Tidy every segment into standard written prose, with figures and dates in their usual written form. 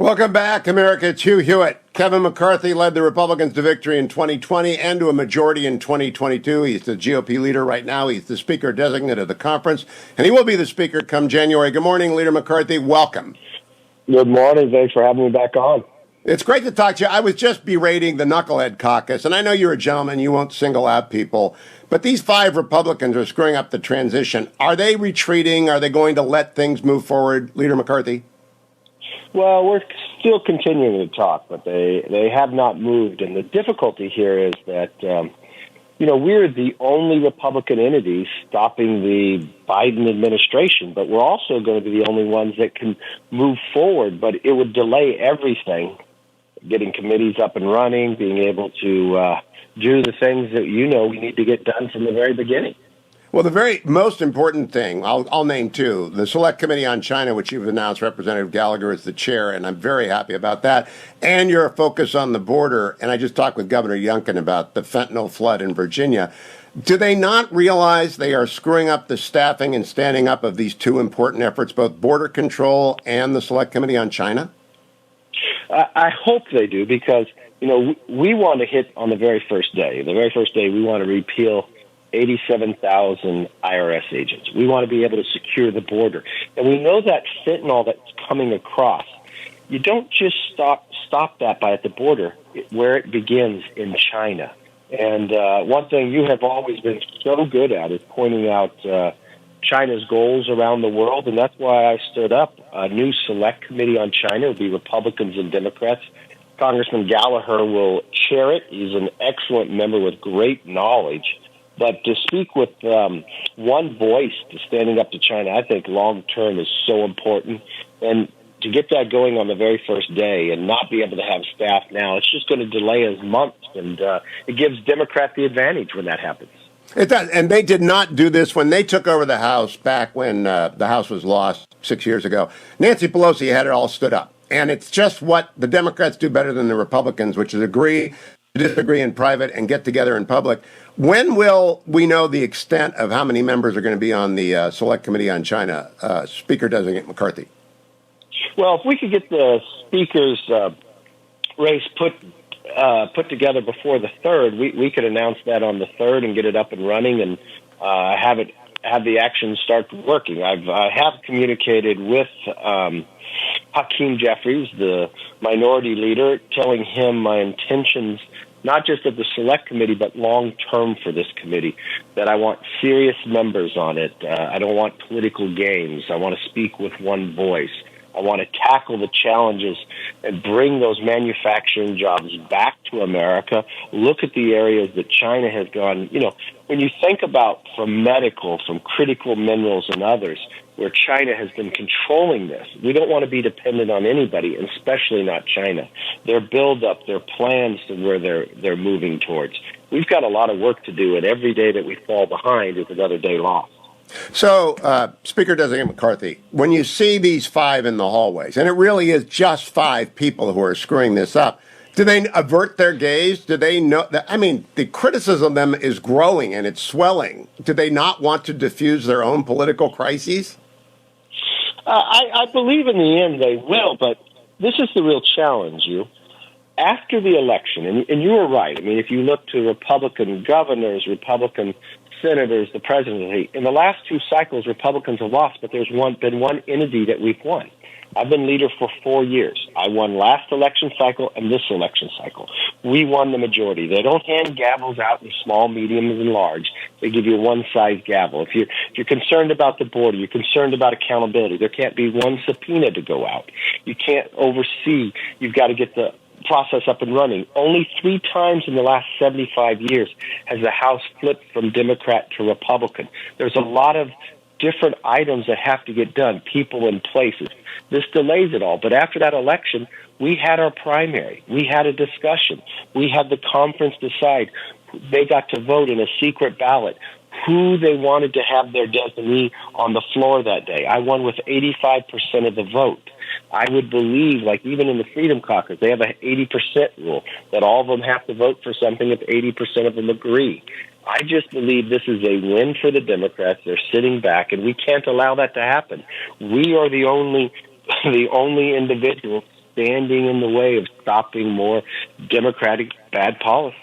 Welcome back, America. It's Hugh Hewitt. Kevin McCarthy led the Republicans to victory in 2020 and to a majority in 2022. He's the GOP leader right now. He's the speaker designate of the conference, and he will be the speaker come January. Good morning, Leader McCarthy. Welcome. Good morning. Thanks for having me back on. It's great to talk to you. I was just berating the Knucklehead Caucus, and I know you're a gentleman. You won't single out people. But these 5 Republicans are screwing up the transition. Are they retreating? Are they going to let things move forward, Leader McCarthy? Well, we're still continuing to talk, but they have not moved. And the difficulty here is that, we're the only Republican entity stopping the Biden administration, but we're also going to be the only ones that can move forward. But it would delay everything, getting committees up and running, being able to do the things that we need to get done from the very beginning. Well, the very most important thing, I'll name 2, the Select Committee on China, which you've announced Representative Gallagher is the chair, and I'm very happy about that, and your focus on the border. And I just talked with Governor Youngkin about the fentanyl flood in Virginia. Do they not realize they are screwing up the staffing and standing up of these 2 important efforts, both border control and the Select Committee on China? I hope they do, because, we want to hit on the very first day. The very first day, we want to repeal 87,000 IRS agents. We want to be able to secure the border. And we know that fentanyl that's coming across, you don't just stop that by at the border, where it begins in China. And one thing you have always been so good at is pointing out China's goals around the world, and that's why I stood up a new Select Committee on China. It will be Republicans and Democrats. Congressman Gallagher will chair it. He's an excellent member with great knowledge. But to speak with one voice, to standing up to China, I think long-term is so important. And to get that going on the very first day and not be able to have staff now, it's just going to delay us months. And it gives Democrats the advantage when that happens. It does. And they did not do this when they took over the House back when the House was lost 6 years ago. Nancy Pelosi had it all stood up. And it's just what the Democrats do better than the Republicans, which is agree, disagree in private, and get together in public. When will we know the extent of how many members are going to be on the Select Committee on China, Speaker Designate McCarthy? Well, if we could get the Speaker's race put together before the 3rd, we could announce that on the 3rd and get it up and running and have the action start working. I have communicated with Hakeem Jeffries, the minority leader, telling him my intentions, not just of the Select Committee, but long-term for this committee, that I want serious members on it. I don't want political games. I want to speak with one voice. I want to tackle the challenges and bring those manufacturing jobs back to America. Look at the areas that China has gone. When you think about from medical, from critical minerals and others, where China has been controlling this, we don't want to be dependent on anybody, and especially not China. Their buildup, their plans to where they're moving towards. We've got a lot of work to do, and every day that we fall behind is another day lost. So, Speaker Designate McCarthy, when you see these 5 in the hallways, and it really is just 5 people who are screwing this up, do they avert their gaze? Do they know that? I mean, the criticism of them is growing and it's swelling. Do they not want to diffuse their own political crises? I believe in the end they will, but this is the real challenge, After the election, and you were right, I mean, if you look to Republican governors, Republican senators, the presidency, in the last 2 cycles, Republicans have lost, but there's been one entity that we've won. I've been leader for 4 years. I won last election cycle and this election cycle. We won the majority. They don't hand gavels out in small, medium, and large. They give you a one-size gavel. If you're concerned about the border, you're concerned about accountability, there can't be one subpoena to go out. You can't oversee. You've got to get the process up and running. Only 3 times in the last 75 years has the House flipped from Democrat to Republican. There's a lot of different items that have to get done, people and places. This delays it all. But after that election, we had our primary. We had a discussion. We had the conference decide. They got to vote in a secret ballot who they wanted to have their designee on the floor that day. I won with 85% of the vote. I would believe, like even in the Freedom Caucus, they have an 80% rule, that all of them have to vote for something if 80% of them agree. I just believe this is a win for the Democrats. They're sitting back, and we can't allow that to happen. We are the only individuals standing in the way of stopping more Democratic bad policy.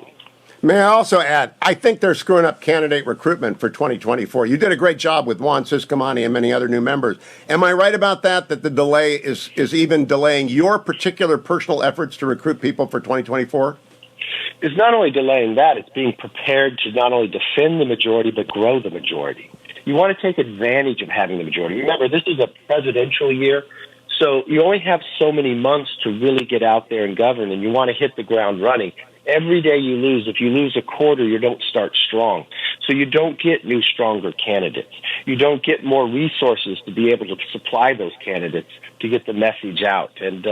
May I also add, I think they're screwing up candidate recruitment for 2024. You did a great job with Juan Ciscomani and many other new members. Am I right about that, that the delay is even delaying your particular personal efforts to recruit people for 2024? It's not only delaying that, it's being prepared to not only defend the majority, but grow the majority. You want to take advantage of having the majority. Remember, this is a presidential year, so you only have so many months to really get out there and govern, and you want to hit the ground running. Every day you lose, if you lose a quarter, you don't start strong. So you don't get new, stronger candidates. You don't get more resources to be able to supply those candidates to get the message out. And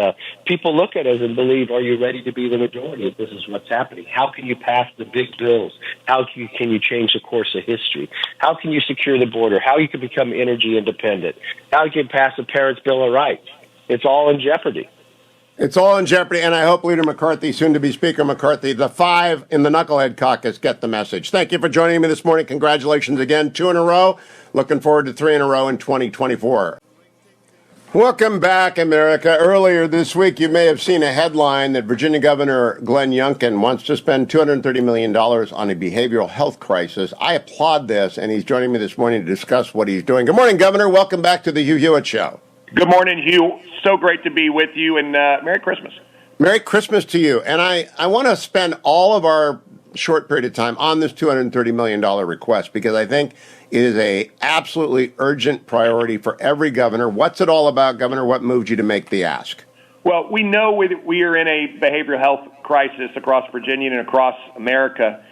people look at us and believe, are you ready to be the majority if this is what's happening? How can you pass the big bills? How can you change the course of history? How can you secure the border? How you can become energy independent? How you can pass a Parents' Bill of Rights? It's all in jeopardy. It's all in jeopardy, and I hope Leader McCarthy, soon-to-be Speaker McCarthy, the 5 in the Knucklehead Caucus, get the message. Thank you for joining me this morning. Congratulations again. 2 in a row. Looking forward to 3 in a row in 2024. Welcome back, America. Earlier this week, you may have seen a headline that Virginia Governor Glenn Youngkin wants to spend $230 million on a behavioral health crisis. I applaud this, and he's joining me this morning to discuss what he's doing. Good morning, Governor. Welcome back to the Hugh Hewitt Show. Good morning, Hugh. So great to be with you, and Merry Christmas. Merry Christmas to you. And I want to spend all of our short period of time on this $230 million request because I think it is a absolutely urgent priority for every governor. What's it all about, Governor? What moved you to make the ask? Well, we know we are in a behavioral health crisis across Virginia and across America.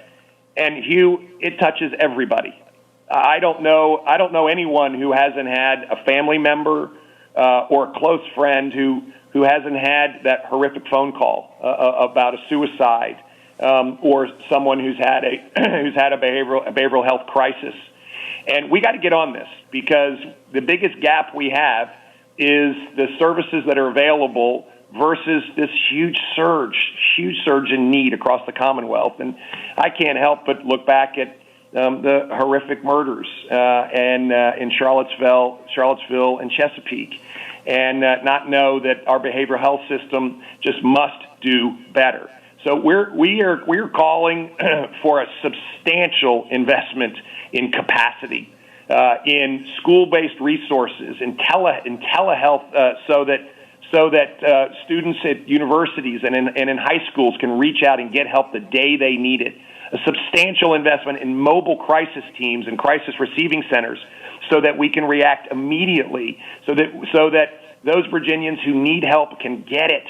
And, Hugh, it touches everybody. I don't know anyone who hasn't had a family member or a close friend who hasn't had that horrific phone call about a suicide or someone who's had a behavioral health crisis. And we got to get on this because the biggest gap we have is the services that are available versus this huge surge in need across the Commonwealth. And I can't help but look back at the horrific murders in Charlottesville and Chesapeake, and not know that our behavioral health system just must do better. So we're calling for a substantial investment in capacity, in school-based resources, in telehealth, so that students at universities and in high schools can reach out and get help the day they need it. A substantial investment in mobile crisis teams and crisis receiving centers so that we can react immediately, so that those Virginians who need help can get it.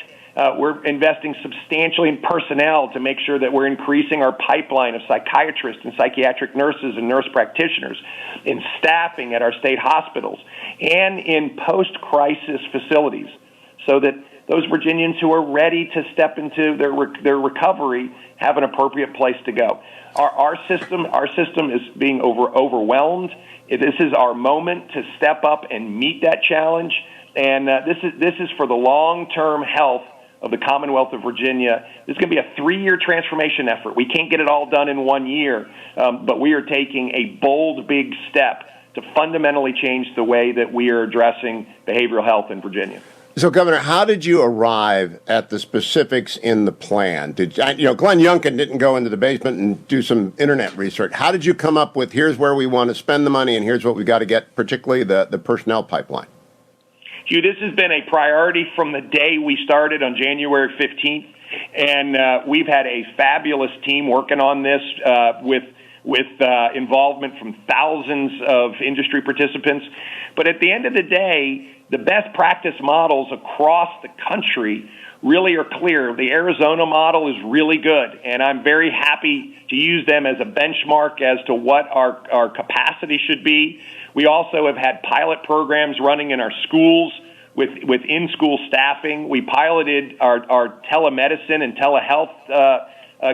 We're investing substantially in personnel to make sure that we're increasing our pipeline of psychiatrists and psychiatric nurses and nurse practitioners, in staffing at our state hospitals, and in post-crisis facilities so that those Virginians who are ready to step into their recovery have an appropriate place to go. Our system is being overwhelmed. This is our moment to step up and meet that challenge. And this is for the long-term health of the Commonwealth of Virginia. This is going to be a 3-year transformation effort. We can't get it all done in 1 year, but we are taking a bold, big step to fundamentally change the way that we are addressing behavioral health in Virginia. So, Governor, how did you arrive at the specifics in the plan? Glenn Youngkin didn't go into the basement and do some internet research. How did you come up with, here's where we want to spend the money and here's what we got to get, particularly the personnel pipeline? Hugh, this has been a priority from the day we started on January 15th, and we've had a fabulous team working on this with involvement from thousands of industry participants. But at the end of the day, the best practice models across the country really are clear. The Arizona model is really good, and I'm very happy to use them as a benchmark as to what our capacity should be. We also have had pilot programs running in our schools with in-school staffing. We piloted our telemedicine and telehealth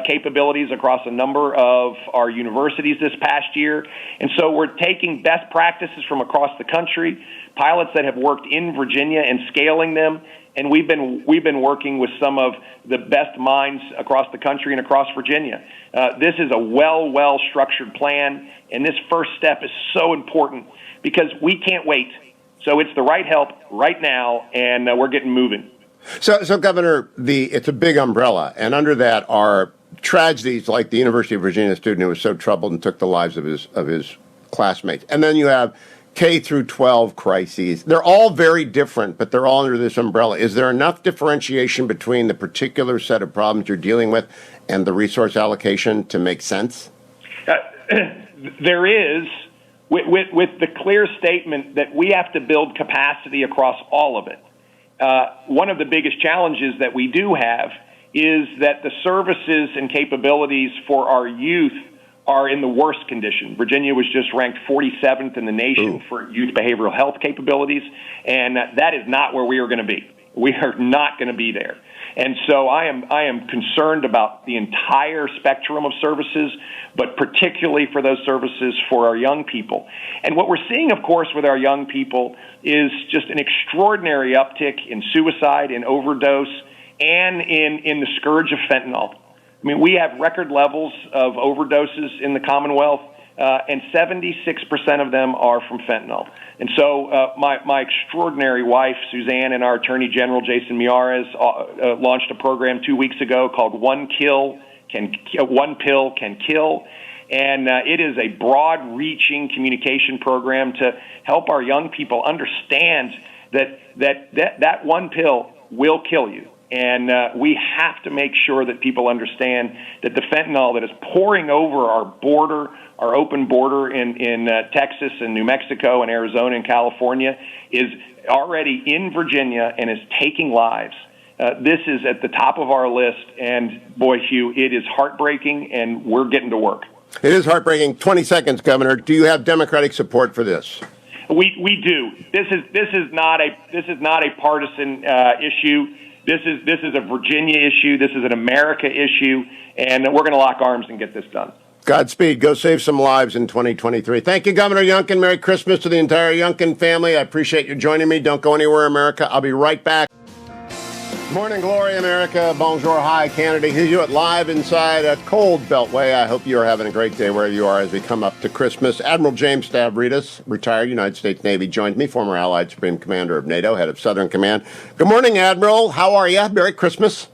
capabilities across a number of our universities this past year. And so we're taking best practices from across the country, pilots that have worked in Virginia and scaling them. And we've been working with some of the best minds across the country and across Virginia. This is a well structured plan, and this first step is so important because we can't wait. So it's the right help right now, and we're getting moving. So Governor, it's a big umbrella, and under that are tragedies like the University of Virginia student who was so troubled and took the lives of his classmates, and then you have K through 12 crises. They're all very different, but they're all under this umbrella. Is there enough differentiation between the particular set of problems you're dealing with and the resource allocation to make sense? There is, with the clear statement that we have to build capacity across all of it. One of the biggest challenges that we do have is that the services and capabilities for our youth are in the worst condition. Virginia was just ranked 47th in the nation for youth behavioral health capabilities, and that is not where we are going to be. We are not going to be there. And so I am concerned about the entire spectrum of services, but particularly for those services for our young people. And what we're seeing, of course, with our young people is just an extraordinary uptick in suicide, in overdose, and in the scourge of fentanyl. I mean, we have record levels of overdoses in the Commonwealth, and 76% of them are from fentanyl. And so my extraordinary wife, Suzanne, and our Attorney General, Jason Miyares, launched a program 2 weeks ago called One Pill Can Kill. And it is a broad-reaching communication program to help our young people understand that one pill will kill you. And we have to make sure that people understand that the fentanyl that is pouring over our border, our open border in Texas and New Mexico and Arizona and California, is already in Virginia and is taking lives. This is at the top of our list, and boy, Hugh, it is heartbreaking, and we're getting to work. It is heartbreaking. 20 seconds, Governor. Do you have Democratic support for this? We do. This is not a partisan issue. This is a Virginia issue. This is an America issue, and we're going to lock arms and get this done. Godspeed. Go save some lives in 2023. Thank you, Governor Youngkin. Merry Christmas to the entire Youngkin family. I appreciate you joining me. Don't go anywhere, America. I'll be right back. Morning glory, America. Bonjour, hi, Canada. Here you at live inside a cold beltway. I hope you are having a great day wherever you are as we come up to Christmas. Admiral James Stavridis, retired United States Navy, joined me, former Allied Supreme Commander of NATO, head of Southern Command. Good morning, Admiral. How are you? Merry Christmas.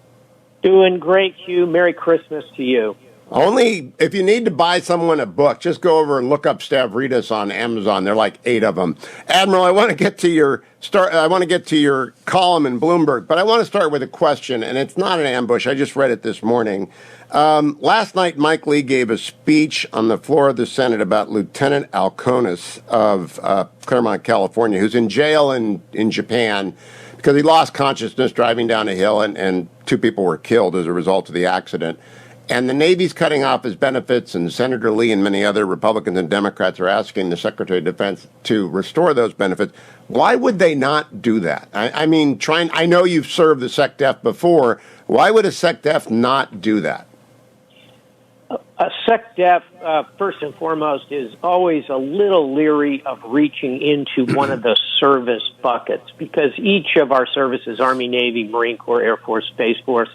Doing great, Hugh. Merry Christmas to you. Only if you need to buy someone a book, just go over and look up Stavridis on Amazon. There are like 8 of them. Admiral, I want to get to your column in Bloomberg, but I want to start with a question, and it's not an ambush. I just read it this morning. Last night, Mike Lee gave a speech on the floor of the Senate about Lieutenant Alconis of Claremont, California, who's in jail in Japan because he lost consciousness driving down a hill, and 2 people were killed as a result of the accident. And the Navy's cutting off his benefits, and Senator Lee and many other Republicans and Democrats are asking the Secretary of Defense to restore those benefits. Why would they not do that? I know you've served the SecDef before. Why would a SecDef not do that? A SecDef, first and foremost, is always a little leery of reaching into one of the service buckets because each of our services, Army, Navy, Marine Corps, Air Force, Space Force,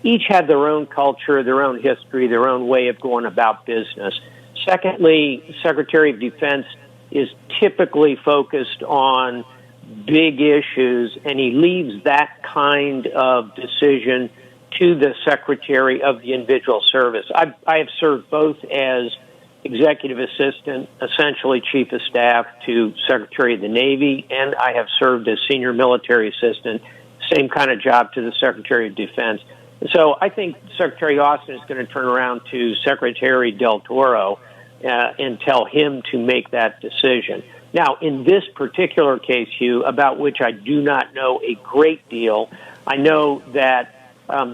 each have their own culture, their own history, their own way of going about business. Secondly, Secretary of Defense is typically focused on big issues, and he leaves that kind of decision to the Secretary of the individual service. I have served both as Executive Assistant, essentially Chief of Staff to Secretary of the Navy, and I have served as Senior Military Assistant, same kind of job to the Secretary of Defense. So I think Secretary Austin is going to turn around to Secretary Del Toro and tell him to make that decision. Now, in this particular case, Hugh, about which I do not know a great deal, I know that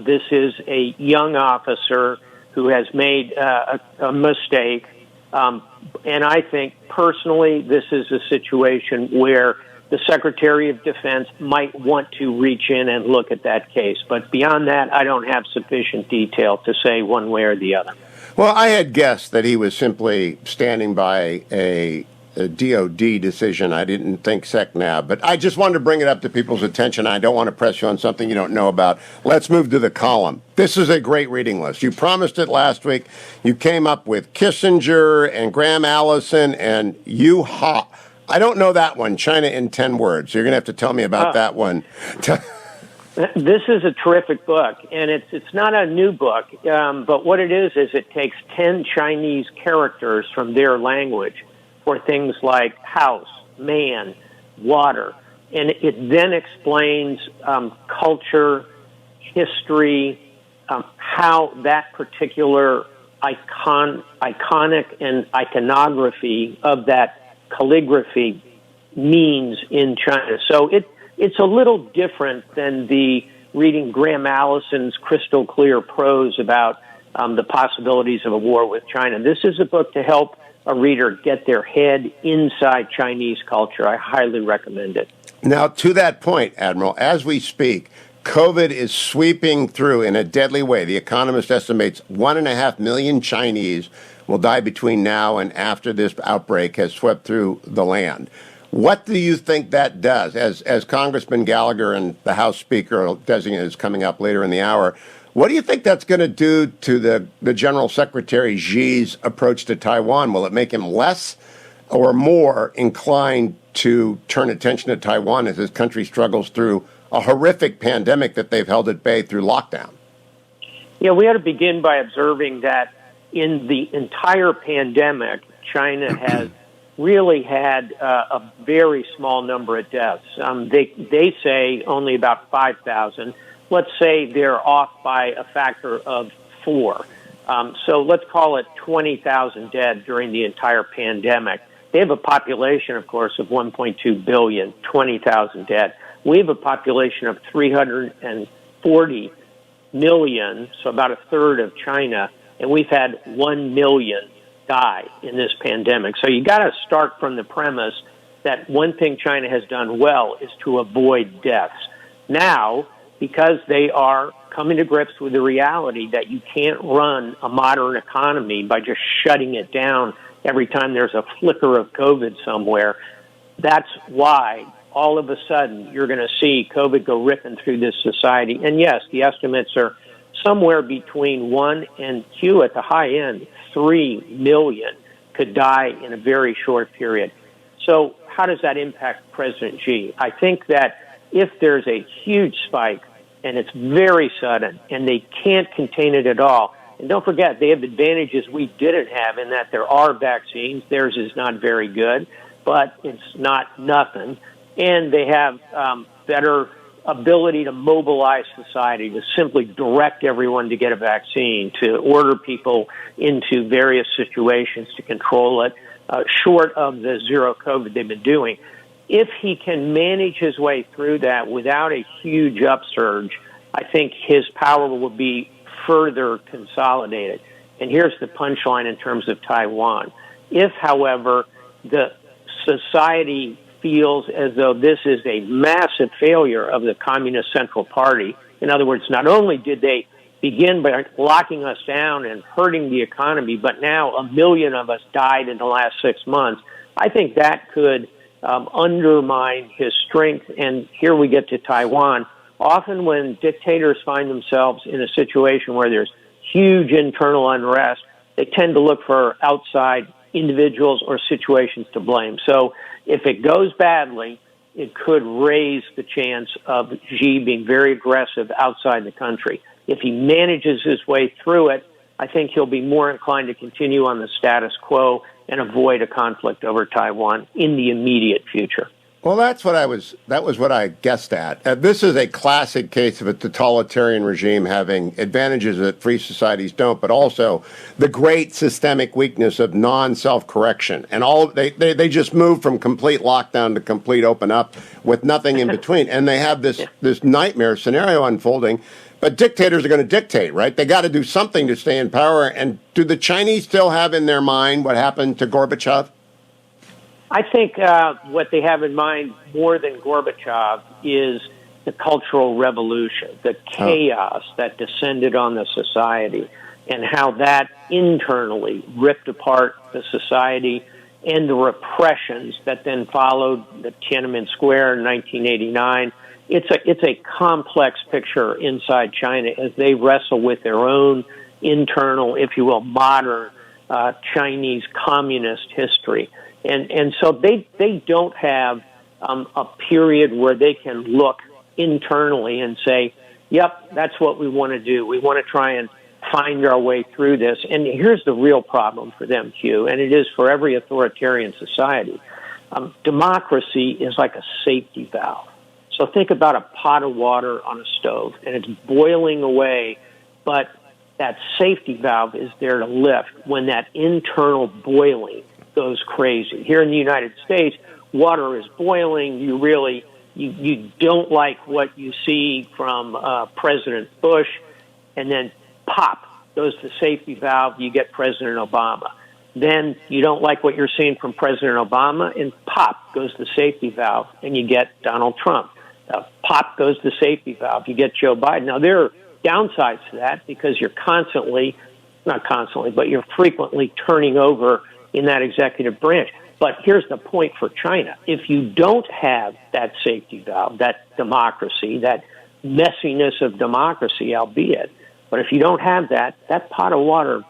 this is a young officer who has made a mistake, and I think personally this is a situation where the Secretary of Defense might want to reach in and look at that case. But beyond that, I don't have sufficient detail to say one way or the other. Well, I had guessed that he was simply standing by a DOD decision. I didn't think SecNav, but I just wanted to bring it up to people's attention. I don't want to press you on something you don't know about. Let's move to the column. This is a great reading list. You promised it last week. You came up with Kissinger and Graham Allison and Yu Ha. I don't know that one, China in 10 words. You're going to have to tell me about that one. This is a terrific book, and it's not a new book, but what it is it takes 10 Chinese characters from their language for things like house, man, water, and it then explains culture, history, how that particular iconic and iconography of that calligraphy means in China. So it's a little different than the reading Graham Allison's crystal clear prose about the possibilities of a war with China. This is a book to help a reader get their head inside Chinese culture. I highly recommend it. Now, to that point, Admiral, as we speak, COVID is sweeping through in a deadly way. The Economist estimates 1.5 million Chinese will die between now and after this outbreak has swept through the land. What do you think that does? As Congressman Gallagher and the House Speaker designate is coming up later in the hour, what do you think that's going to do to the General Secretary Xi's approach to Taiwan? Will it make him less or more inclined to turn attention to Taiwan as his country struggles through a horrific pandemic that they've held at bay through lockdown? Yeah, we ought to begin by observing that in the entire pandemic, China has really had a very small number of deaths. They say only about 5,000. Let's say they're off by a factor of 4. So let's call it 20,000 dead during the entire pandemic. They have a population, of course, of 1.2 billion, 20,000 dead. We have a population of 340 million, so about a third of China, and we've had 1 million die in this pandemic. So you got to start from the premise that one thing China has done well is to avoid deaths. Now, because they are coming to grips with the reality that you can't run a modern economy by just shutting it down every time there's a flicker of COVID somewhere, that's why all of a sudden you're going to see COVID go ripping through this society. And yes, the estimates are somewhere between 1 and Hugh at the high end, 3 million could die in a very short period. So how does that impact President Xi? I think that if there's a huge spike and it's very sudden and they can't contain it at all, and don't forget, they have advantages we didn't have in that there are vaccines. Theirs is not very good, but it's not nothing. And they have better ability to mobilize society, to simply direct everyone to get a vaccine, to order people into various situations to control it, short of the zero COVID they've been doing. If he can manage his way through that without a huge upsurge, I think his power will be further consolidated. And here's the punchline in terms of Taiwan. If, however, the society feels as though this is a massive failure of the Communist Central Party, in other words, not only did they begin by locking us down and hurting the economy, but now 1 million of us died in the last 6 months, I think that could undermine his strength. And here we get to Taiwan. Often when dictators find themselves in a situation where there's huge internal unrest, they tend to look for outside individuals or situations to blame. So if it goes badly, it could raise the chance of Xi being very aggressive outside the country. If he manages his way through it, I think he'll be more inclined to continue on the status quo and avoid a conflict over Taiwan in the immediate future. Well, that was what I guessed at. This is a classic case of a totalitarian regime having advantages that free societies don't, but also the great systemic weakness of non-self-correction. And they just move from complete lockdown to complete open up with nothing in between. And they have this nightmare scenario unfolding. But dictators are going to dictate, right? They got to do something to stay in power. And do the Chinese still have in their mind what happened to Gorbachev? I think what they have in mind more than Gorbachev is the Cultural Revolution, the chaos that descended on the society, and how that internally ripped apart the society and the repressions that then followed the Tiananmen Square in 1989. It's a complex picture inside China as they wrestle with their own internal, if you will, modern Chinese communist history. And so they don't have a period where they can look internally and say, yep, that's what we want to do. We want to try and find our way through this. And here's the real problem for them, Hugh, and it is for every authoritarian society. Democracy is like a safety valve. So think about a pot of water on a stove, and it's boiling away, but that safety valve is there to lift when that internal boiling goes crazy. Here in the United States, water is boiling. You don't like what you see from President Bush, and then pop goes the safety valve. You get President Obama. Then you don't like what you're seeing from President Obama, and pop goes the safety valve, and you get Donald Trump. Pop goes the safety valve. You get Joe Biden. Now, there are downsides to that because you're you're frequently turning over in that executive branch. But here's the point for China. If you don't have that safety valve, that democracy, that messiness of democracy, albeit, but if you don't have that pot of water,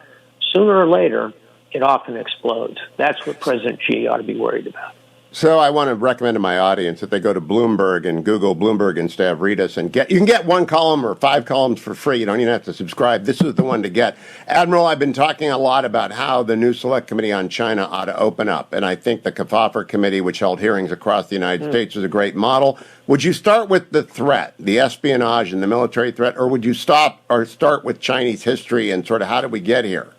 sooner or later, it often explodes. That's what President Xi ought to be worried about. So I want to recommend to my audience that they go to Bloomberg and Google Bloomberg and Stavridis and you can get 1 column or 5 columns for free. You don't even have to subscribe. This is the one to get. Admiral, I've been talking a lot about how the new Select Committee on China ought to open up. And I think the Kefauver Committee, which held hearings across the United States, is a great model. Would you start with the threat, the espionage and the military threat, or would you start with Chinese history and sort of how did we get here?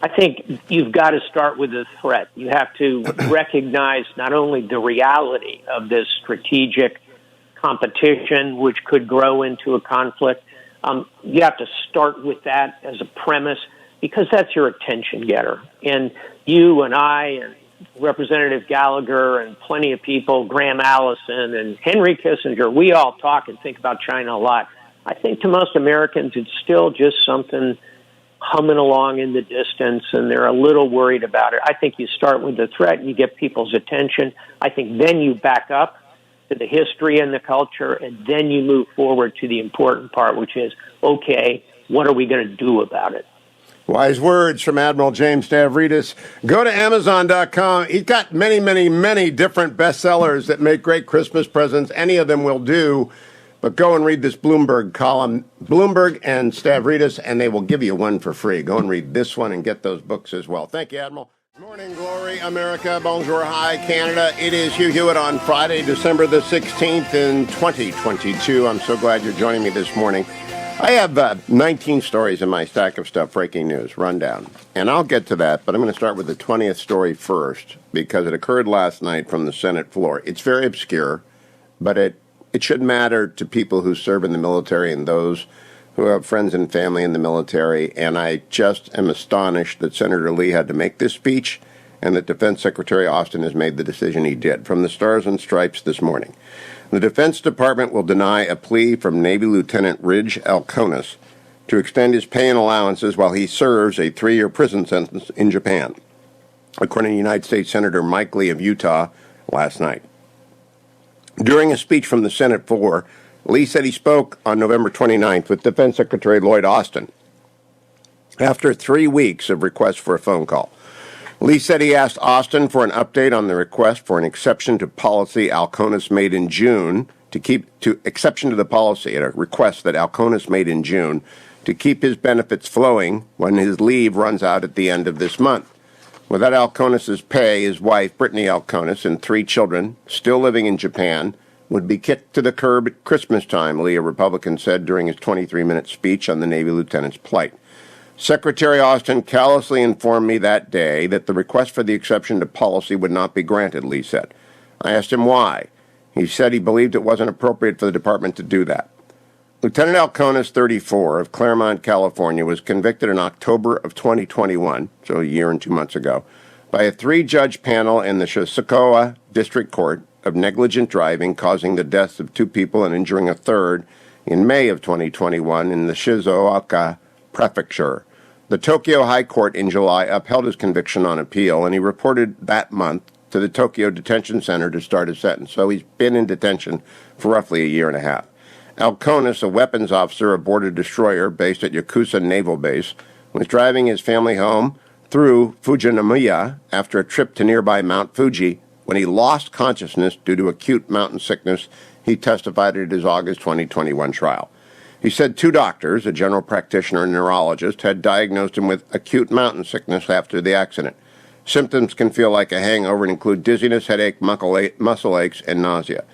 I think you've got to start with the threat. You have to recognize not only the reality of this strategic competition, which could grow into a conflict. You have to start with that as a premise because that's your attention getter. And you and I and Representative Gallagher and plenty of people, Graham Allison and Henry Kissinger, we all talk and think about China a lot. I think to most Americans, it's still just something humming along in the distance, and they're a little worried about it. I think you start with the threat, and you get people's attention. I think then you back up to the history and the culture, and then you move forward to the important part, which is, okay, what are we going to do about it? Wise words from Admiral James Stavridis. Go to Amazon.com. He's got many, many, many different bestsellers that make great Christmas presents. Any of them will do. But go and read this Bloomberg column, Bloomberg and Stavridis, and they will give you one for free. Go and read this one and get those books as well. Thank you, Admiral. Morning, glory, America. Bonjour, hi, Canada. It is Hugh Hewitt on Friday, December the 16th in 2022. I'm so glad you're joining me this morning. I have 19 stories in my stack of stuff, breaking news, rundown. And I'll get to that, but I'm going to start with the 20th story first because it occurred last night from the Senate floor. It's very obscure, but it should matter to people who serve in the military and those who have friends and family in the military. And I just am astonished that Senator Lee had to make this speech and that Defense Secretary Austin has made the decision he did. From the Stars and Stripes this morning. The Defense Department will deny a plea from Navy Lieutenant Ridge Alconis to extend his pay and allowances while he serves a 3-year prison sentence in Japan, according to United States Senator Mike Lee of Utah last night. During a speech from the Senate floor, Lee said he spoke on November 29th with Defense Secretary Lloyd Austin after 3 weeks of requests for a phone call. Lee said he asked Austin for an update on the request for an exception to policy Alconis made in June exception to the policy at a request that Alconis made in June to keep his benefits flowing when his leave runs out at the end of this month. Without Alconis's pay, his wife, Brittany Alconis, and 3 children, still living in Japan, would be kicked to the curb at Christmas time, Lee, a Republican, said during his 23-minute speech on the Navy lieutenant's plight. Secretary Austin callously informed me that day that the request for the exception to policy would not be granted, Lee said. I asked him why. He said he believed it wasn't appropriate for the department to do that. Lieutenant Alconis, 34, of Claremont, California, was convicted in October of 2021, so a year and 2 months ago, by a 3-judge panel in the Shizuoka District Court of negligent driving, causing the deaths of 2 people and injuring a third in May of 2021 in the Shizuoka Prefecture. The Tokyo High Court in July upheld his conviction on appeal, and he reported that month to the Tokyo Detention Center to start his sentence. So he's been in detention for roughly a year and a half. Alconis, a weapons officer aboard a destroyer based at Yakusa Naval Base, was driving his family home through Fujinomiya after a trip to nearby Mount Fuji when he lost consciousness due to acute mountain sickness He testified at his August 2021 trial. He said 2 doctors, a general practitioner and neurologist, had diagnosed him with acute mountain sickness after the accident. Symptoms can feel like a hangover and include dizziness, headache, muscle aches, and nausea.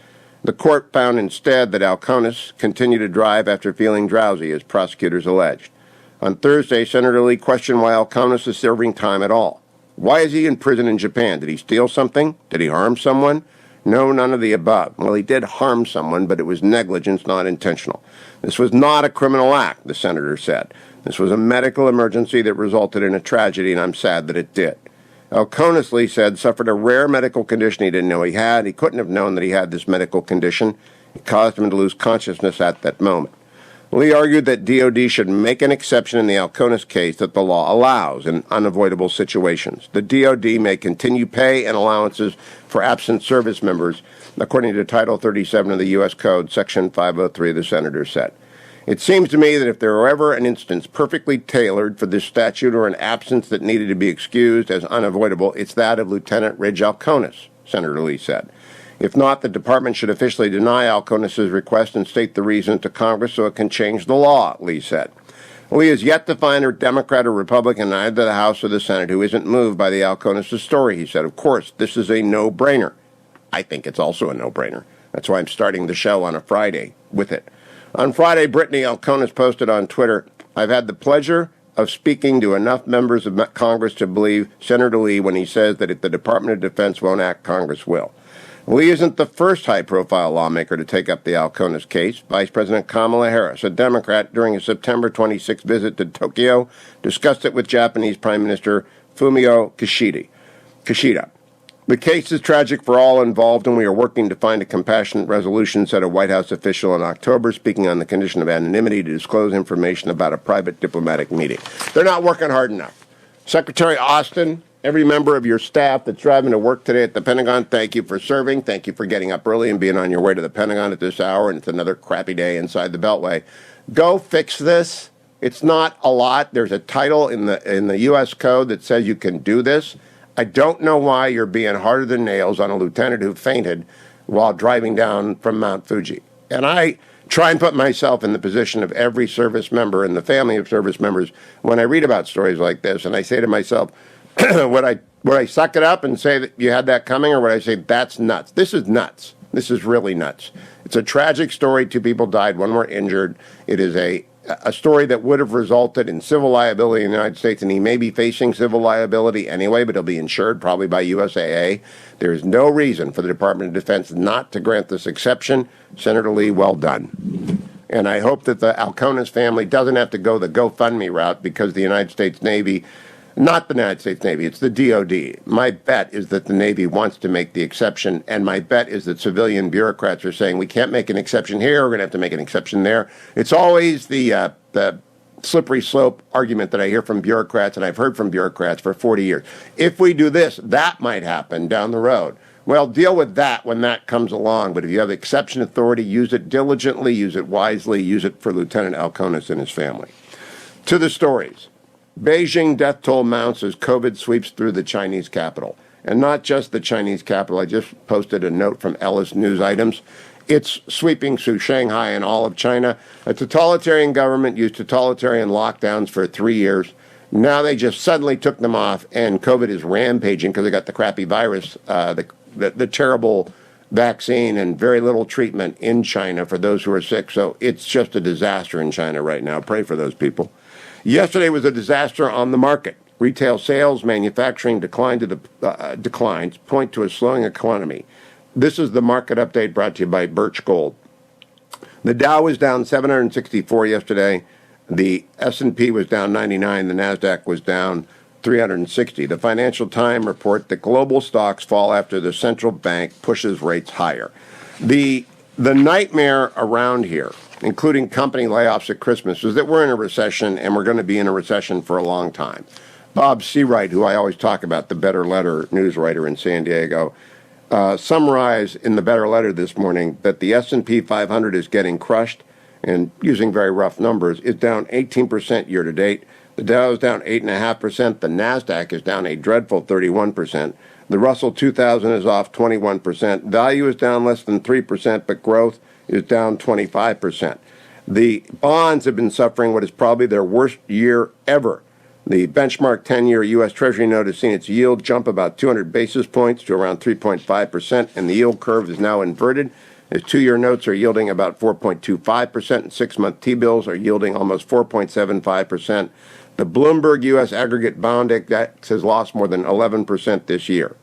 The court found instead that Alconis continued to drive after feeling drowsy, as prosecutors alleged. On Thursday, Senator Lee questioned why Alconis is serving time at all. Why is he in prison in Japan? Did he steal something? Did he harm someone? No, none of the above. Well, he did harm someone, but it was negligence, not intentional. This was not a criminal act, the senator said. This was a medical emergency that resulted in a tragedy, and I'm sad that it did. Alconis, Lee said, suffered a rare medical condition he didn't know he had. He couldn't have known that he had this medical condition. It caused him to lose consciousness at that moment. Lee argued that DOD should make an exception in the Alconis case that the law allows in unavoidable situations. The DOD may continue pay and allowances for absent service members, according to Title 37 of the U.S. Code, Section 503, the senator said. It seems to me that if there were ever an instance perfectly tailored for this statute or an absence that needed to be excused as unavoidable, it's that of Lieutenant Ridge Alconis, Senator Lee said. If not, the department should officially deny Alconis' request and state the reason to Congress so it can change the law, Lee said. Lee has yet to find a Democrat or Republican in either the House or the Senate who isn't moved by the Alconis' story, he said. Of course, this is a no-brainer. I think it's also a no-brainer. That's why I'm starting the show on a Friday with it. On Friday, Brittany Alconis posted on Twitter, I've had the pleasure of speaking to enough members of Congress to believe Senator Lee when he says that if the Department of Defense won't act, Congress will. Lee isn't the first high-profile lawmaker to take up the Alconis case. Vice President Kamala Harris, a Democrat, during a September 26 visit to Tokyo, discussed it with Japanese Prime Minister Fumio Kishida. The case is tragic for all involved, and we are working to find a compassionate resolution, said a White House official in October, speaking on the condition of anonymity to disclose information about a private diplomatic meeting. They're not working hard enough. Secretary Austin, every member of your staff that's driving to work today at the Pentagon, thank you for serving. Thank you for getting up early and being on your way to the Pentagon at this hour, and it's another crappy day inside the Beltway. Go fix this. It's not a lot. There's a title in the U.S. Code that says you can do this. I don't know why you're being harder than nails on a lieutenant who fainted while driving down from Mount Fuji. And I try and put myself in the position of every service member and the family of service members when I read about stories like this, and I say to myself, would I suck it up and say that you had that coming, or would I say that's nuts? This is nuts. This is really nuts. It's a tragic story. 2 people died, 1 were injured. It is a story that would have resulted in civil liability in the United States, and he may be facing civil liability anyway, but he'll be insured probably by USAA. There is no reason for the Department of Defense not to grant this exception. Senator Lee, well done. And I hope that the Alconis family doesn't have to go the GoFundMe route because the United States Navy, not the United States Navy, it's the DOD. My bet is that the Navy wants to make the exception, and my bet is that civilian bureaucrats are saying, we can't make an exception here, we're going to have to make an exception there. It's always the slippery slope argument that I hear from bureaucrats, and I've heard from bureaucrats for 40 years. If we do this, that might happen down the road. Well, deal with that when that comes along, but if you have exception authority, use it diligently, use it wisely, use it for Lieutenant Alconis and his family. To the stories. Beijing death toll mounts as COVID sweeps through the Chinese capital. And not just the Chinese capital. I just posted a note from Ellis News Items. It's sweeping through Shanghai and all of China. A totalitarian government used totalitarian lockdowns for 3 years. Now they just suddenly took them off, and COVID is rampaging because they got the crappy virus, the terrible vaccine and very little treatment in China for those who are sick. So it's just a disaster in China right now. Pray for those people. Yesterday was a disaster on the market. Retail sales, manufacturing declines point to a slowing economy. This is the market update brought to you by Birch Gold. The Dow was down 764 yesterday. The S&P was down 99. The NASDAQ was down 360. The Financial Times report that global stocks fall after the central bank pushes rates higher. The nightmare around here, including company layoffs at Christmas, is that we're in a recession, and we're going to be in a recession for a long time. Bob Seawright, who I always talk about, the Better Letter news writer in San Diego, summarized in the Better Letter this morning that the S&P 500 is getting crushed, and using very rough numbers, is down 18% year-to-date. The Dow is down 8.5%. The NASDAQ is down a dreadful 31%. The Russell 2000 is off 21%. Value is down less than 3%, but growth is down 25%. The bonds have been suffering what is probably their worst year ever. The benchmark 10-year U.S. Treasury note has seen its yield jump about 200 basis points to around 3.5%, and the yield curve is now inverted. As 2-year notes are yielding about 4.25%, and 6-month T-bills are yielding almost 4.75%. The Bloomberg U.S. Aggregate Bond Index has lost more than 11% this year.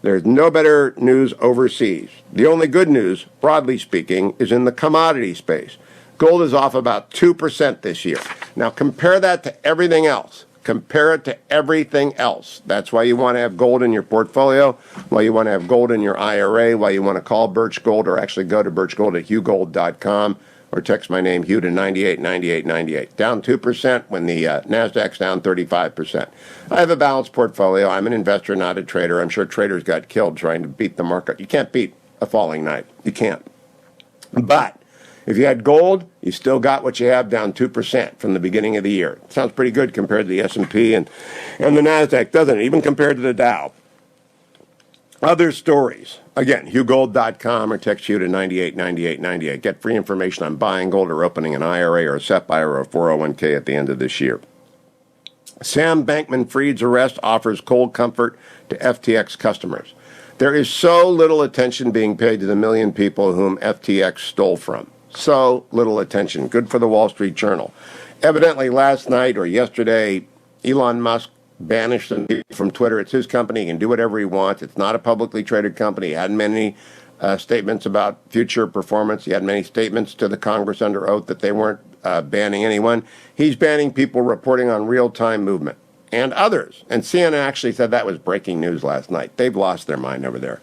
There's no better news overseas. The only good news, broadly speaking, is in the commodity space. Gold is off about 2% this year. Now compare that to everything else. Compare it to everything else. That's why you want to have gold in your portfolio, why you want to have gold in your IRA, why you want to call Birch Gold or actually go to birchgold at hughgold.com or text my name, Hugh, to 989898. Down 2% when the NASDAQ's down 35%. I have a balanced portfolio. I'm an investor, not a trader. I'm sure traders got killed trying to beat the market. You can't beat a falling knife. You can't. But if you had gold, you still got what you have, down 2% from the beginning of the year. Sounds pretty good compared to the S&P and the NASDAQ, doesn't it? Even compared to the Dow. Other stories. Again, hughgold.com or text you to 989898. Get free information on buying gold or opening an IRA or a SEP IRA or a 401k at the end of this year. Sam Bankman-Fried's arrest offers cold comfort to FTX customers. There is so little attention being paid to the million people whom FTX stole from. So little attention. Good for the Wall Street Journal. Evidently last night or yesterday, Elon Musk banished some people from Twitter. It's his company. He can do whatever he wants. It's not a publicly traded company. He had many statements about future performance. He had many statements to the Congress under oath that they weren't banning anyone. He's banning people reporting on real-time movement and others. And CNN actually said that was breaking news last night. They've lost their mind over there.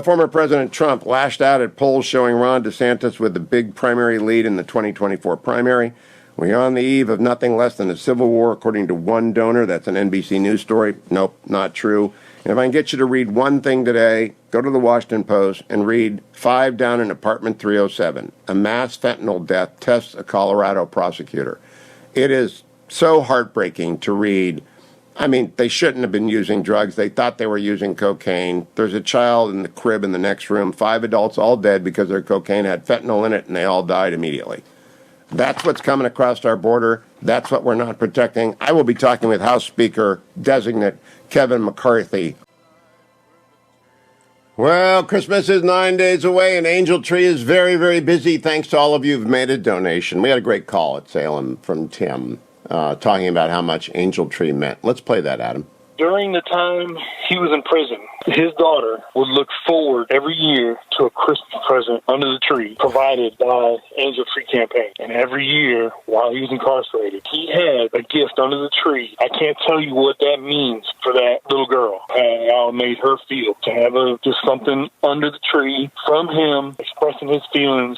Former President Trump lashed out at polls showing Ron DeSantis with the big primary lead in the 2024 primary. We're on the eve of nothing less than a civil war, according to one donor. That's an NBC News story. Nope, not true. And if I can get you to read one thing today, go to the Washington Post and read 5 down in apartment 307. A mass fentanyl death tests a Colorado prosecutor. It is so heartbreaking to read. I mean, they shouldn't have been using drugs. They thought they were using cocaine. There's a child in the crib in the next room. 5 adults all dead because their cocaine had fentanyl in it, and they all died immediately. That's what's coming across our border. That's what we're not protecting. I will be talking with House Speaker designate Kevin McCarthy. Well, Christmas is 9 days away, and Angel Tree is very, very busy. Thanks to all of you who've made a donation. We had a great call at Salem from Tim talking about how much Angel Tree meant. Let's play that, Adam. During the time he was in prison, his daughter would look forward every year to a Christmas present under the tree provided by Angel Tree Campaign. And every year, while he was incarcerated, he had a gift under the tree. I can't tell you what that means for that little girl, how it made her feel to have just something under the tree from him expressing his feelings.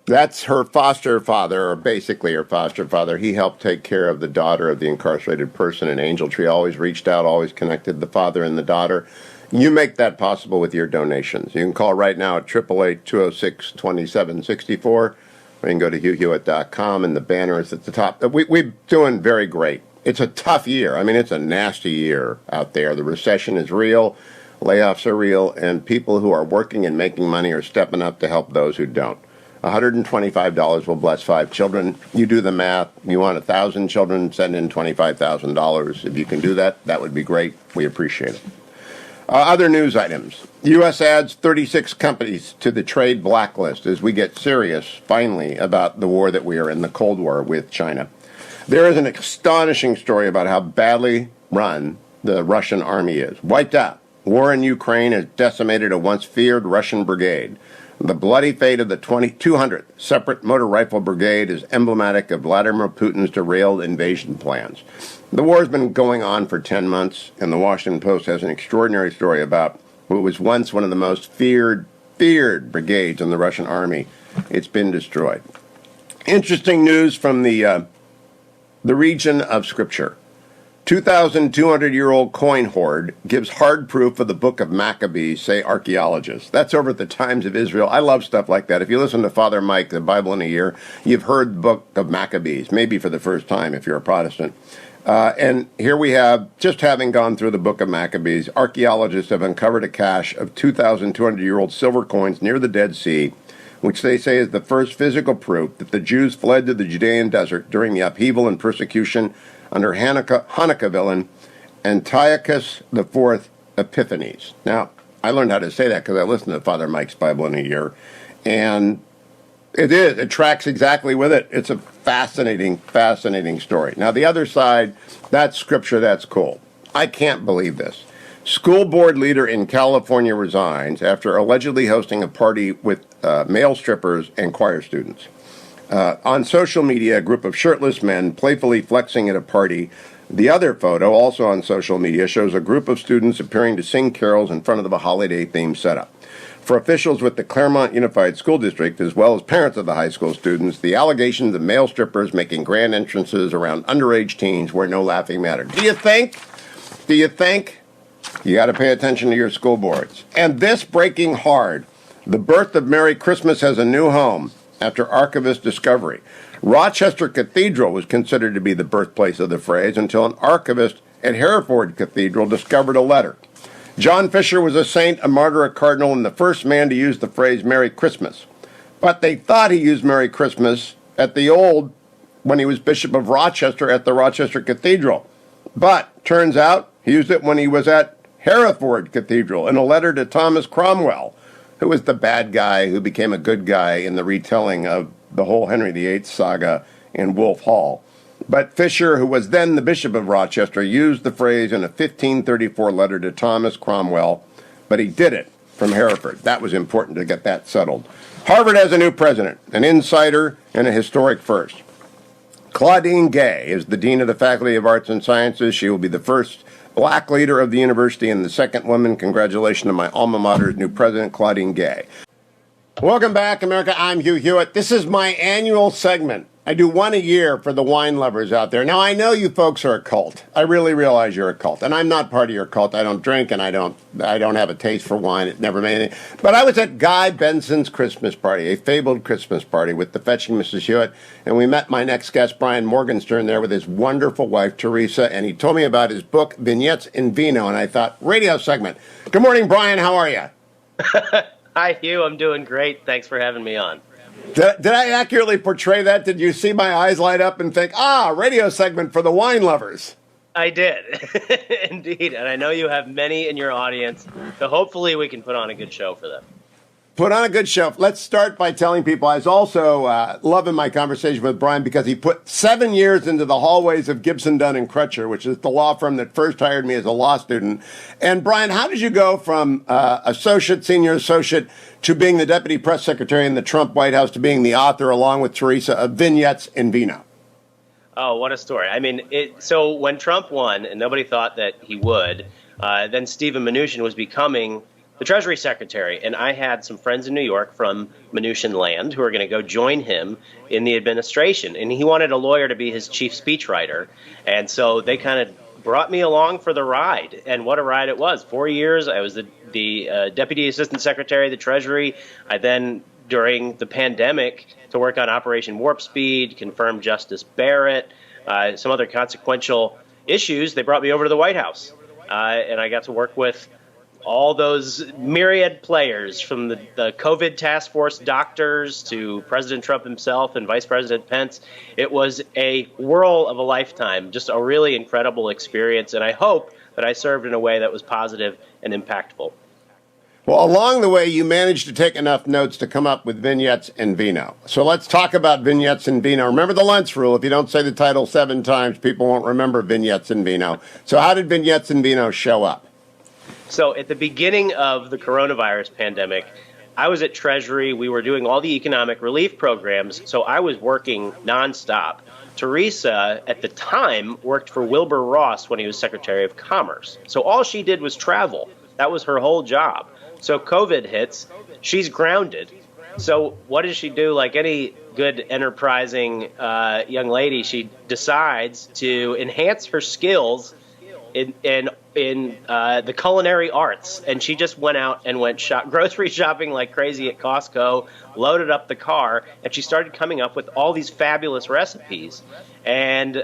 That's her foster father, or basically her foster father. He helped take care of the daughter of the incarcerated person, and Angel Tree always reached out, always connected the father and the daughter. You make that possible with your donations. You can call right now at 888-206-2764, or you can go to hughhewitt.com, and the banner is at the top. We're doing very great. It's a tough year. I mean, it's a nasty year out there. The recession is real, layoffs are real, and people who are working and making money are stepping up to help those who don't. $125 will bless 5 children. You do the math. You want 1,000 children, send in $25,000. If you can do that, that would be great. We appreciate it. Other news items. U.S. adds 36 companies to the trade blacklist as we get serious, finally, about the war that we are in, the Cold War with China. There is an astonishing story about how badly run the Russian army is. Wiped out. War in Ukraine has decimated a once feared Russian brigade. The bloody fate of the 200th Separate Motor Rifle Brigade is emblematic of Vladimir Putin's derailed invasion plans. The war has been going on for 10 months, and the Washington Post has an extraordinary story about what was once one of the most feared brigades in the Russian army. It's been destroyed. Interesting news from the region of Scripture. 2,200-year-old coin hoard gives hard proof of the Book of Maccabees, say archaeologists. That's over at the Times of Israel. I love stuff like that. If you listen to Father Mike, the Bible in a Year, you've heard the Book of Maccabees, maybe for the first time if you're a Protestant. And here we have, just having gone through the Book of Maccabees, archaeologists have uncovered a cache of 2,200-year-old silver coins near the Dead Sea, which they say is the first physical proof that the Jews fled to the Judean desert during the upheaval and persecution under Hanukkah villain Antiochus IV Epiphanes. Now, I learned how to say that because I listened to Father Mike's Bible in a year, and it tracks exactly with it. It's a fascinating, fascinating story. Now, the other side, that's scripture, that's cool. I can't believe this. School board leader in California resigns after allegedly hosting a party with male strippers and choir students. On social media, a group of shirtless men playfully flexing at a party. The other photo, also on social media, shows a group of students appearing to sing carols in front of the holiday-themed setup. For officials with the Claremont Unified School District, as well as parents of the high school students, the allegations of male strippers making grand entrances around underage teens were no laughing matter. Do you think you got to pay attention to your school boards? And this breaking hard, the birth of Merry Christmas has a new home after archivist discovery. Rochester Cathedral was considered to be the birthplace of the phrase until an archivist at Hereford Cathedral discovered a letter. John Fisher was a saint, a martyr, a cardinal, and the first man to use the phrase Merry Christmas. But they thought he used Merry Christmas when he was Bishop of Rochester at the Rochester Cathedral. But turns out he used it when he was at Hereford Cathedral in a letter to Thomas Cromwell, who was the bad guy who became a good guy in the retelling of the whole Henry VIII saga in Wolf Hall. But Fisher, who was then the Bishop of Rochester, used the phrase in a 1534 letter to Thomas Cromwell, but he did it from Hereford. That was important to get that settled. Harvard has a new president, an insider, and a historic first. Claudine Gay is the Dean of the Faculty of Arts and Sciences. She will be the first black leader of the university and the second woman. Congratulations to my alma mater's new president, Claudine Gay. Welcome back, America. I'm Hugh Hewitt. This is my annual segment. I do one a year for the wine lovers out there. Now, I know you folks are a cult. I really realize you're a cult, and I'm not part of your cult. I don't drink, and I don't have a taste for wine. It never made any. But I was at Guy Benson's Christmas party, a fabled Christmas party with the fetching Mrs. Hewitt, and we met my next guest, Brian Morgenstern, there with his wonderful wife, Teresa, and he told me about his book, Vignettes and Vino, and I thought, radio segment. Good morning, Brian. How are you? Hi, Hugh. I'm doing great. Thanks for having me on. Did I accurately portray that? Did you see my eyes light up and think, radio segment for the wine lovers? I did. Indeed. And I know you have many in your audience, so hopefully we can put on a good show for them. Put on a good show. Let's start by telling people I was also loving my conversation with Brian because he put 7 years into the hallways of Gibson, Dunn and Crutcher, which is the law firm that first hired me as a law student. And Brian, how did you go from senior associate, to being the deputy press secretary in the Trump White House to being the author, along with Teresa, of Vignettes and Vino? Oh, what a story. I mean, so when Trump won, and nobody thought that he would, then Steven Mnuchin was becoming the Treasury Secretary, and I had some friends in New York from Mnuchin land who were going to go join him in the administration, and he wanted a lawyer to be his chief speechwriter, and so they kind of brought me along for the ride, and what a ride it was. 4 years, I was the Deputy Assistant Secretary of the Treasury. I then, during the pandemic, to work on Operation Warp Speed, confirm Justice Barrett, some other consequential issues, they brought me over to the White House, and I got to work with all those myriad players, from the COVID task force doctors to President Trump himself and Vice President Pence. It was a whirl of a lifetime, just a really incredible experience. And I hope that I served in a way that was positive and impactful. Well, along the way, you managed to take enough notes to come up with Vignettes and Vino. So let's talk about Vignettes and Vino. Remember the Lentz rule. If you don't say the title 7 times, people won't remember Vignettes and Vino. So how did Vignettes and Vino show up? So at the beginning of the coronavirus pandemic, I was at Treasury. We were doing all the economic relief programs, so I was working nonstop. Teresa, at the time, worked for Wilbur Ross when he was Secretary of Commerce. So all she did was travel. That was her whole job. So COVID hits, she's grounded. So what does she do? Like any good, enterprising young lady, she decides to enhance her skills in in the culinary arts, and she just went out and went grocery shopping like crazy at Costco, loaded up the car, and she started coming up with all these fabulous recipes. And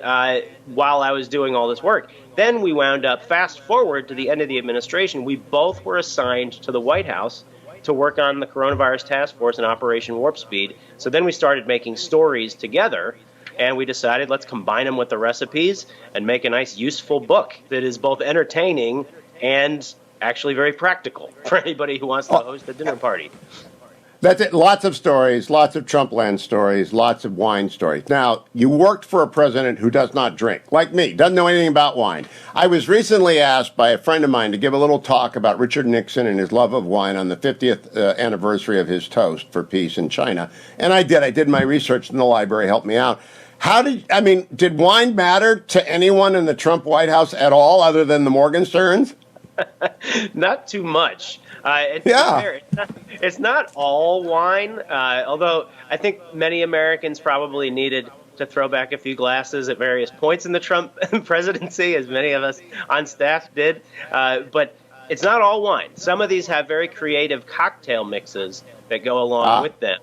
while I was doing all this work, then we wound up, fast forward to the end of the administration, we both were assigned to the White House to work on the coronavirus task force and Operation Warp Speed. So then we started making stories together, and we decided let's combine them with the recipes and make a nice, useful book that is both entertaining and actually very practical for anybody who wants to host a dinner party. That's it. Lots of stories, lots of Trumpland stories, lots of wine stories. Now, you worked for a president who does not drink, like me, doesn't know anything about wine. I was recently asked by a friend of mine to give a little talk about Richard Nixon and his love of wine on the 50th anniversary of his toast for peace in China. And I did. I did my research in the library, helped me out. Did wine matter to anyone in the Trump White House at all other than the Morgensterns? Not too much. It's not all wine, although I think many Americans probably needed to throw back a few glasses at various points in the Trump presidency, as many of us on staff did. But it's not all wine. Some of these have very creative cocktail mixes that go along with them.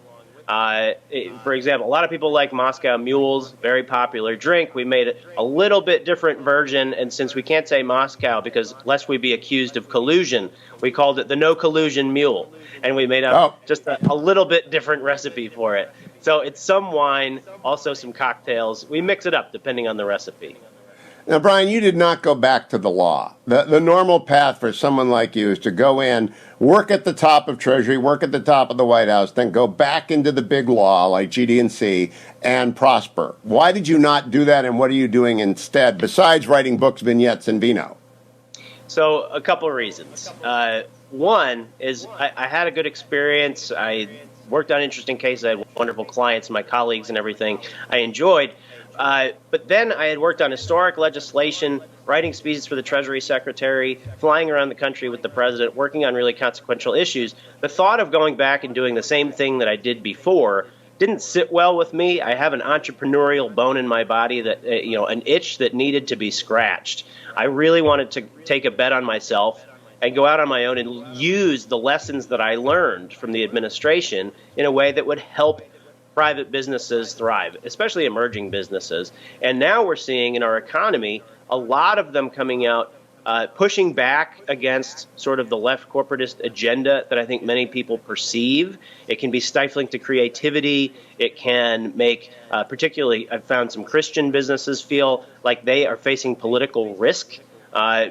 For example, a lot of people like Moscow Mules, very popular drink. We made a little bit different version, and since we can't say Moscow because lest we be accused of collusion, we called it the No Collusion Mule, and we made just a little bit different recipe for it. So it's some wine, also some cocktails. We mix it up depending on the recipe. Now, Brian, you did not go back to the law. The normal path for someone like you is to go in, work at the top of Treasury, work at the top of the White House, then go back into the big law like GD&C and prosper. Why did you not do that, and what are you doing instead, besides writing books, vignettes, and Vino? So a couple of reasons. One is I had a good experience. I worked on interesting cases. I had wonderful clients, my colleagues, and everything I enjoyed. But then I had worked on historic legislation, writing speeches for the Treasury Secretary, flying around the country with the president, working on really consequential issues. The thought of going back and doing the same thing that I did before didn't sit well with me. I have an entrepreneurial bone in my body that, an itch that needed to be scratched. I really wanted to take a bet on myself and go out on my own and use the lessons that I learned from the administration in a way that would help private businesses thrive, especially emerging businesses. And now we're seeing in our economy a lot of them coming out pushing back against sort of the left corporatist agenda that I think many people perceive. It can be stifling to creativity. It can make, particularly, I've found some Christian businesses feel like they are facing political risk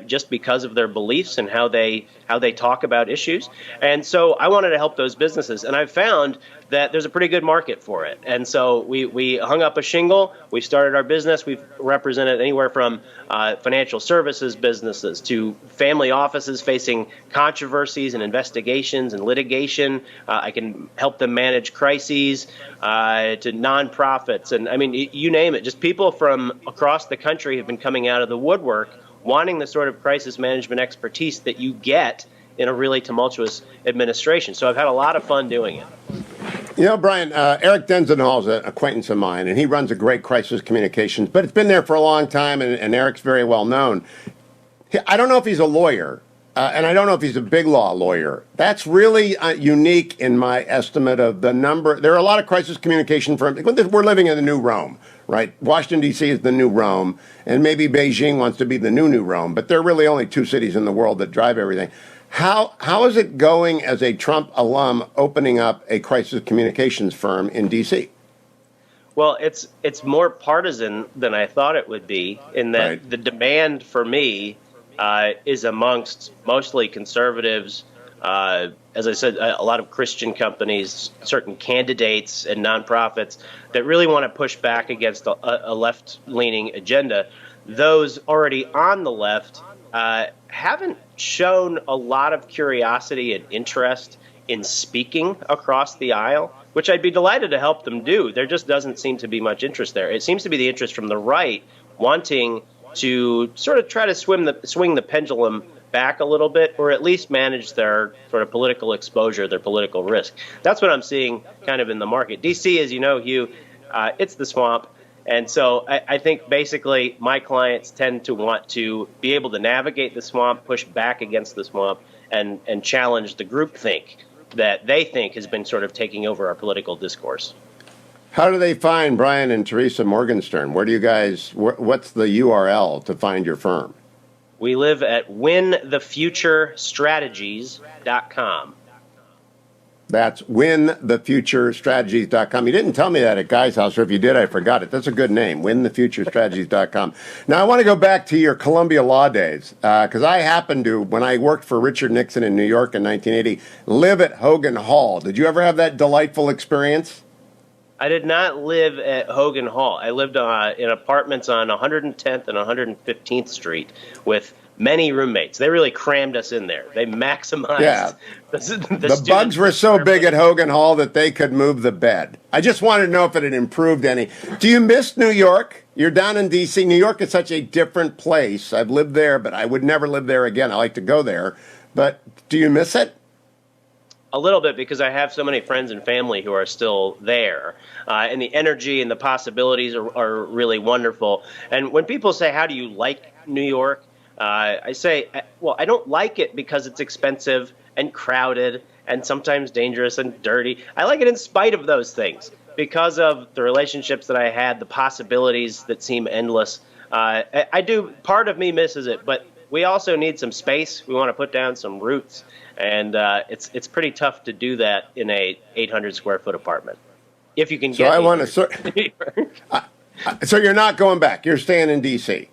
just because of their beliefs and how they talk about issues. And so I wanted to help those businesses. And I've found that there's a pretty good market for it. And so we hung up a shingle. We started our business. We've represented anywhere from financial services businesses to family offices facing controversies and investigations and litigation. I can help them manage crises to nonprofits. And I mean, you name it. Just people from across the country have been coming out of the woodwork wanting the sort of crisis management expertise that you get in a really tumultuous administration. So I've had a lot of fun doing it. You know, Brian, Eric Denzenhall is an acquaintance of mine, and he runs a great crisis communications, but it's been there for a long time, and Eric's very well known. I don't know if he's a lawyer, and I don't know if he's a big law lawyer. That's really unique in my estimate of the number. There are a lot of crisis communication firms. We're living in the new Rome, right? Washington, D.C. is the new Rome, and maybe Beijing wants to be the new Rome, but there are really only two cities in the world that drive everything. How is it going as a Trump alum opening up a crisis communications firm in D.C.? Well, it's more partisan than I thought it would be, in that the demand for me is amongst mostly conservatives, as I said, a lot of Christian companies, certain candidates and nonprofits that really want to push back against a left-leaning agenda. Those already on the left haven't shown a lot of curiosity and interest in speaking across the aisle, which I'd be delighted to help them do. There just doesn't seem to be much interest there. It seems to be the interest from the right wanting to sort of try to swing the pendulum back a little bit, or at least manage their sort of political exposure, their political risk. That's what I'm seeing kind of in the market. D.C., as you know, Hugh, it's the swamp. And so I think basically my clients tend to want to be able to navigate the swamp, push back against the swamp, and challenge the groupthink that they think has been sort of taking over our political discourse. How do they find Brian and Teresa Morgenstern? Where do you guys, what's the URL to find your firm? We live at winthefuturestrategies.com. That's winthefuturestrategies.com. You didn't tell me that at Guy's house, or if you did, I forgot it. That's a good name, winthefuturestrategies.com. Now, I want to go back to your Columbia Law days, because I happened to, when I worked for Richard Nixon in New York in 1980, live at Hogan Hall. Did you ever have that delightful experience? I did not live at Hogan Hall. I lived in apartments on 110th and 115th Street with many roommates. They really crammed us in there. They maximized the bugs were so big at Hogan Hall that they could move the bed. I just wanted to know if it had improved any. Do you miss New York? You're down in D.C. New York is such a different place. I've lived there, but I would never live there again. I like to go there. But do you miss it? A little bit, because I have so many friends and family who are still there. And the energy and the possibilities are really wonderful. And when people say, how do you like New York? I say, well, I don't like it because it's expensive and crowded and sometimes dangerous and dirty. I like it in spite of those things, because of the relationships that I had, the possibilities that seem endless. I do, part of me misses it, but we also need some space. We want to put down some roots. And it's pretty tough to do that in a 800 square foot apartment. If you can get. So I want to. So you're not going back. You're staying in D.C.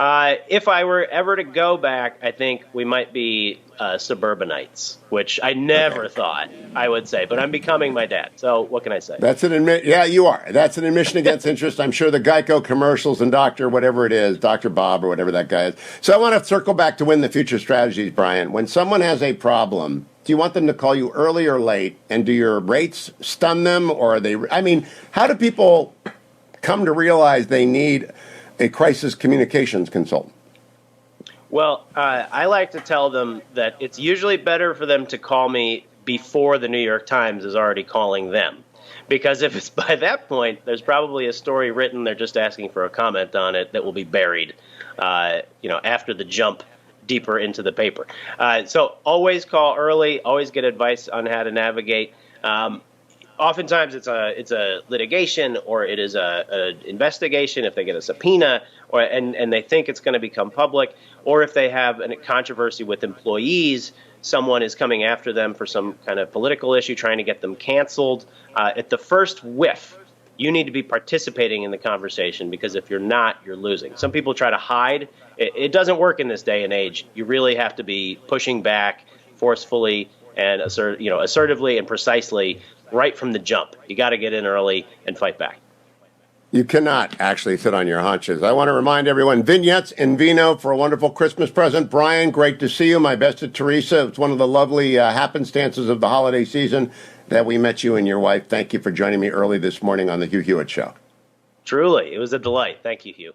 If I were ever to go back, I think we might be suburbanites, which I never thought I would say, but I'm becoming my dad. So what can I say? That's an yeah, you are. That's an admission against interest. I'm sure the Geico commercials and whatever it is, Dr. Bob or whatever that guy is. So I want to circle back to Win the Future Strategies, Brian. When someone has a problem, do you want them to call you early or late? And do your rates stun them, or are they? I mean, how do people come to realize they need a crisis communications consultant? Well, I like to tell them that it's usually better for them to call me before the New York Times is already calling them. Because if it's by that point, there's probably a story written, they're just asking for a comment on it, that will be buried, after the jump deeper into the paper. So always call early, always get advice on how to navigate. Oftentimes it's a litigation, or it is a investigation if they get a subpoena, and they think it's going to become public, or if they have a controversy with employees, someone is coming after them for some kind of political issue, trying to get them canceled. At the first whiff, you need to be participating in the conversation, because if you're not, you're losing. Some people try to hide. It doesn't work in this day and age. You really have to be pushing back forcefully and assertively and precisely right from the jump. You got to get in early and fight back. You cannot actually sit on your haunches. I want to remind everyone, Vignettes and Vino for a wonderful Christmas present. Brian, great to see you. My best to Teresa. It's one of the lovely happenstances of the holiday season that we met you and your wife. Thank you for joining me early this morning on the Hugh Hewitt Show. Truly, it was a delight. Thank you, Hugh.